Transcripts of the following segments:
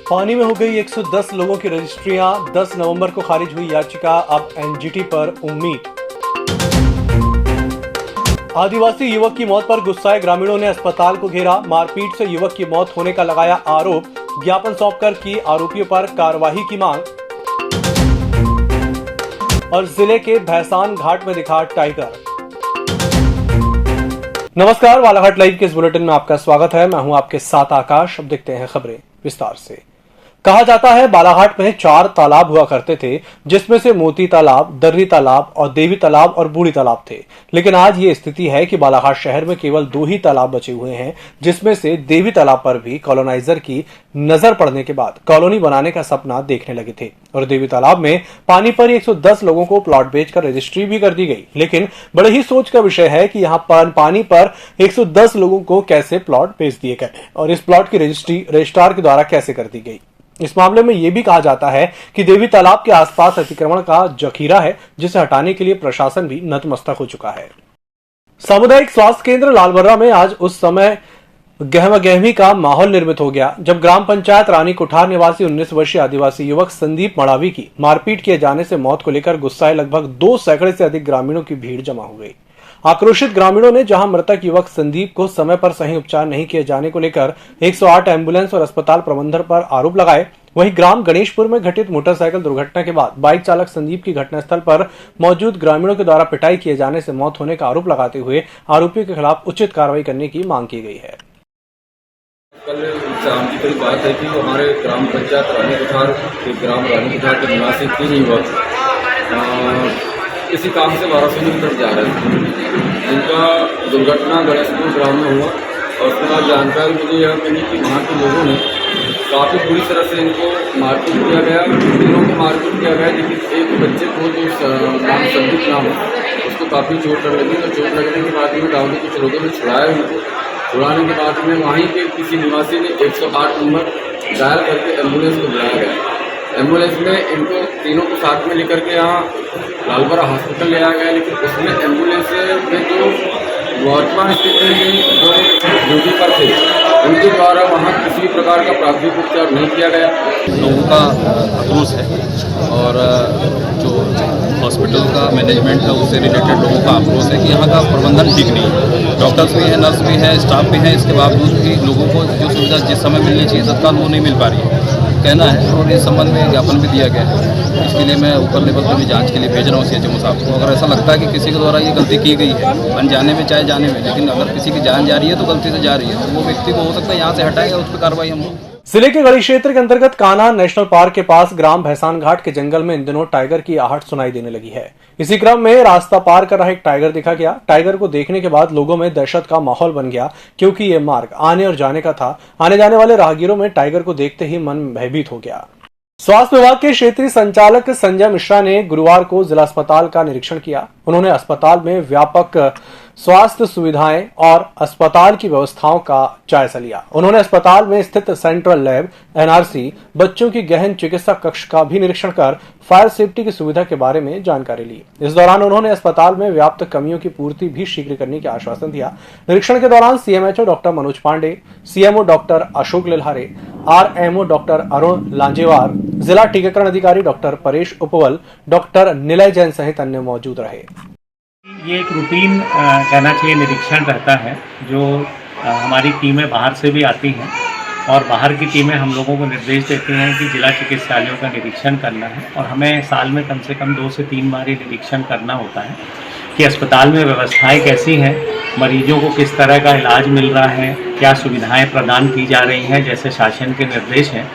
पानी में हो गई 110 लोगों की रजिस्ट्रियां। 10 नवंबर को खारिज हुई याचिका, अब एनजीटी पर उम्मीद। आदिवासी युवक की मौत पर गुस्साए ग्रामीणों ने अस्पताल को घेरा। मारपीट से युवक की मौत होने का लगाया आरोप। ज्ञापन सौंपकर की आरोपियों पर कार्रवाई की मांग। और जिले के भैसान घाट में दिखा टाइगर। नमस्कार, बालाघाट लाइव के इस बुलेटिन में आपका स्वागत है। मैं हूं आपके साथ आकाश। अब देखते हैं खबरें विस्तार से। कहा जाता है बालाघाट में 4 तालाब हुआ करते थे, जिसमें से मोती तालाब, दर्री तालाब और देवी तालाब और बूढ़ी तालाब थे। लेकिन आज ये स्थिति है कि बालाघाट शहर में केवल 2 ही तालाब बचे हुए हैं, जिसमें से देवी तालाब पर भी कॉलोनाइजर की नजर पड़ने के बाद कॉलोनी बनाने का सपना देखने लगे थे। और देवी तालाब में पानी पर 110 लोगों को प्लॉट बेचकर रजिस्ट्री भी कर दी गई। लेकिन बड़े ही सोच का विषय है कि यहाँ पर पानी पर 110 लोगों को कैसे प्लॉट बेच दिए गए और इस प्लॉट की रजिस्ट्री रजिस्ट्रार के द्वारा कैसे कर दी गई। इस मामले में यह भी कहा जाता है कि देवी तालाब के आसपास अतिक्रमण का जखीरा है, जिसे हटाने के लिए प्रशासन भी नतमस्तक हो चुका है। सामुदायिक स्वास्थ्य केंद्र लालबर्रा में आज उस समय गहमागहमी का माहौल निर्मित हो गया जब ग्राम पंचायत रानी कुठार निवासी 19 वर्षीय आदिवासी युवक संदीप मड़ावी की मारपीट किए जाने से मौत को लेकर गुस्साए लगभग 2 सैकड़े से अधिक ग्रामीणों की भीड़ जमा हो गई। आक्रोशित ग्रामीणों ने जहां मृतक युवक संदीप को समय पर सही उपचार नहीं किए जाने को लेकर 108 एम्बुलेंस और अस्पताल प्रबंधन पर आरोप लगाए, वहीं ग्राम गणेशपुर में घटित मोटरसाइकिल दुर्घटना के बाद बाइक चालक संदीप की घटनास्थल पर मौजूद ग्रामीणों के द्वारा पिटाई किए जाने से मौत होने का आरोप लगाते हुए आरोपियों के खिलाफ उचित कार्रवाई करने की मांग की गई है। कल शाम की कोई बात है कि हमारे ग्राम पंचायत रानी कुठार के निवासी 3 युवक किसी काम से वाराणसी की तरफ जा रहे थे, जिनका दुर्घटना गणेशपुर ग्राम में हुआ। और उसके बाद जानकारी मुझे यह मिली कि वहाँ के लोगों ने काफ़ी बुरी तरह से इनको मारपीट किया गया। तीनों को मारपीट किया गया, लेकिन एक बच्चे को जो नाम संदीप नाम है उसको काफ़ी चोट लगी। तो चोट लगने के बाद में गाँव के कुछ लोगों ने छुड़ाया उनको। छुड़ाने के बाद में वहीं के किसी निवासी ने 108 नंबर डायल करके एम्बुलेंस को बुलाया गया। एम्बुलेंस में इनको तीनों को साथ में लेकर के यहाँ लालबर्रा हॉस्पिटल ले आया गया। लेकिन उसमें एम्बुलेंस में जो वर्तमान स्थिति में जो ड्यूटी पर थे उनके द्वारा वहाँ किसी भी प्रकार का प्राथमिक उपचार नहीं किया गया। लोगों का आक्रोश है और जो हॉस्पिटल का मैनेजमेंट है उससे रिलेटेड लोगों का आक्रोश है कि यहाँ का प्रबंधन ठीक नहीं है। डॉक्टर्स भी हैं, नर्स भी हैं, स्टाफ भी हैं, इसके बावजूद भी लोगों को जो सुविधा जिस समय मिलनी चाहिए तत्काल वो नहीं मिल पा रही है, कहना है। और इस संबंध में ज्ञापन भी दिया गया है। इसके लिए मैं ऊपर लेवल पर भी जांच के लिए भेज रहा हूँ सीएचएमओ साहब को। अगर ऐसा लगता है कि किसी के द्वारा ये गलती की गई है, अनजाने में चाहे जाने में, लेकिन अगर किसी की जान जा रही है तो गलती से जा रही है, तो वो व्यक्ति को हो सकता है यहाँ से हटाएगा, उस पर कार्रवाई हम। जिले के गढ़ी क्षेत्र के अंतर्गत कान्हा नेशनल पार्क के पास ग्राम भैसान घाट के जंगल में इन दिनों टाइगर की आहट सुनाई देने लगी है। इसी क्रम में रास्ता पार कर रहा एक टाइगर दिखा गया। टाइगर को देखने के बाद लोगों में दहशत का माहौल बन गया, क्योंकि ये मार्ग आने और जाने का था। आने जाने वाले राहगीरों में टाइगर को देखते ही मन भयभीत हो गया। स्वास्थ्य विभाग के क्षेत्रीय संचालक संजय मिश्रा ने गुरुवार को जिला अस्पताल का निरीक्षण किया। उन्होंने अस्पताल में व्यापक स्वास्थ्य सुविधाएं और अस्पताल की व्यवस्थाओं का जायजा लिया। उन्होंने अस्पताल में स्थित सेंट्रल लैब, एनआरसी, बच्चों की गहन चिकित्सा कक्ष का भी निरीक्षण कर फायर सेफ्टी की सुविधा के बारे में जानकारी ली। इस दौरान उन्होंने अस्पताल में व्याप्त कमियों की पूर्ति भी शीघ्र करने का आश्वासन दिया। निरीक्षण के दौरान CMHO doctor Manoj Pandey, CMO doctor Ashok Lilhare, RMO doctor Arun Lanjewar, जिला टीकाकरण अधिकारी डॉक्टर परेश उपवल, डॉक्टर निलय जैन सहित अन्य मौजूद रहे। ये एक रूटीन कहना चाहिए निरीक्षण रहता है, जो हमारी टीमें बाहर से भी आती हैं और बाहर की टीमें हम लोगों को निर्देश देती हैं कि जिला चिकित्सालयों का निरीक्षण करना है। और हमें साल में कम से कम 2 से 3 बार ये निरीक्षण करना होता है कि अस्पताल में व्यवस्थाएं कैसी हैं, मरीजों को किस तरह का इलाज मिल रहा है, क्या सुविधाएं प्रदान की जा रही हैं जैसे शासन के निर्देश हैं,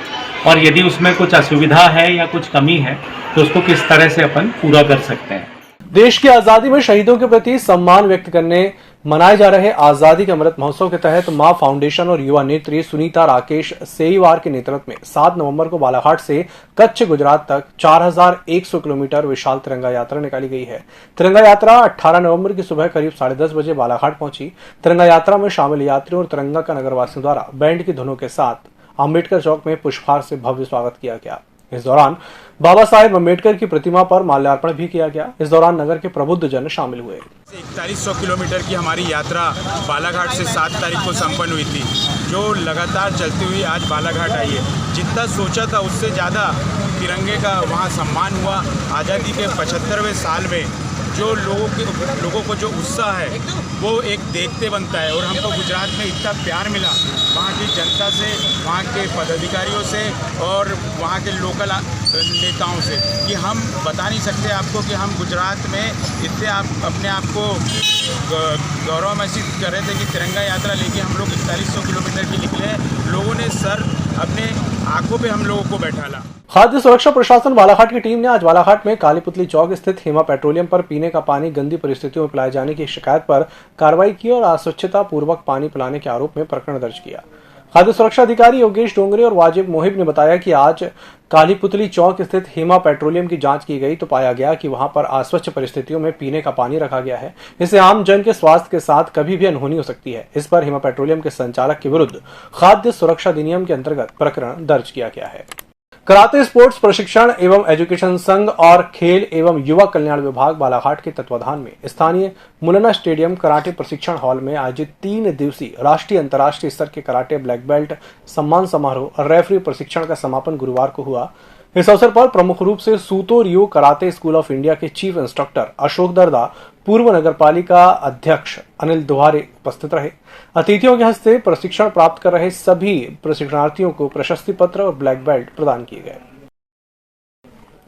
और यदि उसमें कुछ असुविधा है या कुछ कमी है तो उसको किस तरह से अपन पूरा कर सकते हैं। देश की आजादी में शहीदों के प्रति सम्मान व्यक्त करने मनाए जा रहे आजादी के अमृत महोत्सव के तहत मां फाउंडेशन और युवा नेत्री सुनीता राकेश सेईवार के नेतृत्व में 7 नवंबर को बालाघाट से कच्छ गुजरात तक 4100 किलोमीटर विशाल तिरंगा यात्रा निकाली गई है। तिरंगा यात्रा 18 नवंबर की सुबह करीब 10:30 बजे बालाघाट पहुंची। तिरंगा यात्रा में शामिल यात्रियों और तिरंगा का नगरवासियों द्वारा बैंड की धुनों के साथ अम्बेडकर चौक में पुष्पहार से भव्य स्वागत किया गया। इस दौरान बाबा साहेब अम्बेडकर की प्रतिमा पर माल्यार्पण भी किया गया। इस दौरान नगर के प्रबुद्ध जन शामिल हुए। 4100 किलोमीटर की हमारी यात्रा बालाघाट से 7 तारीख को संपन्न हुई थी। जो लगातार चलती हुई आज बालाघाट आई है। जितना सोचा था उससे ज़्यादा तिरंगे का वहाँ सम्मान हुआ। आज़ादी के 75वें साल में जो लोगों को जो उत्साह है वो एक देखते बनता है। और हमको गुजरात में इतना प्यार मिला वहाँ की जनता से, वहाँ के पदाधिकारियों से और वहाँ के लोकल नेताओं से कि हम बता नहीं सकते आपको कि हम गुजरात में इतने अपने आप को गौरव महसूस कर रहे थे कि तिरंगा यात्रा लेके हम लोग 4100 किलोमीटर की निकले हैं। लोगों ने सर अपने आंखों पे हम लोगों को बैठाला। खाद्य सुरक्षा प्रशासन बालाघाट की टीम ने आज बालाघाट में कालीपुतली चौक स्थित हेमा पेट्रोलियम पर पीने का पानी गंदी परिस्थितियों में पिलाए जाने की शिकायत पर कार्रवाई की और अस्वच्छता पूर्वक पानी पिलाने के आरोप में प्रकरण दर्ज किया। खाद्य सुरक्षा अधिकारी योगेश डोंगरे और वाजिब मोहिब ने बताया कि आज कालीपुतली चौक स्थित हेमा पेट्रोलियम की जांच की गई तो पाया गया कि वहां पर अस्वच्छ परिस्थितियों में पीने का पानी रखा गया है। इससे आम जन के स्वास्थ्य के साथ कभी भी अनहोनी हो सकती है। इस पर हेमा पेट्रोलियम के संचालक के विरुद्ध खाद्य सुरक्षा अधिनियम के अंतर्गत प्रकरण दर्ज किया गया है। कराटे स्पोर्ट्स प्रशिक्षण एवं एजुकेशन संघ और खेल एवं युवा कल्याण विभाग बालाघाट के तत्वाधान में स्थानीय मुलना स्टेडियम कराटे प्रशिक्षण हॉल में आयोजित 3 दिवसीय राष्ट्रीय अंतर्राष्ट्रीय स्तर के कराटे ब्लैक बेल्ट सम्मान समारोह और रेफरी प्रशिक्षण का समापन गुरुवार को हुआ। इस अवसर पर प्रमुख रूप से सूतो रियो कराटे स्कूल ऑफ इंडिया के चीफ इंस्ट्रक्टर अशोक दरदा, पूर्व नगरपालिका अध्यक्ष अनिल दुहारे उपस्थित रहे। अतिथियों के हस्ते प्रशिक्षण प्राप्त कर रहे सभी प्रशिक्षणार्थियों को प्रशस्ति पत्र और ब्लैक बेल्ट प्रदान किए गए।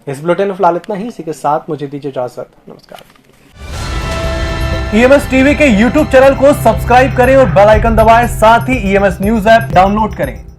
इस बुलेटिन में फिलहाल इतना ही। इसी के साथ मुझे दीजिए इजाजत। नमस्कार। ईएमएस टीवी के यूट्यूब चैनल को सब्सक्राइब करें और बेल आइकन दबाएं। साथ ही ईएमएस न्यूज ऐप डाउनलोड करें।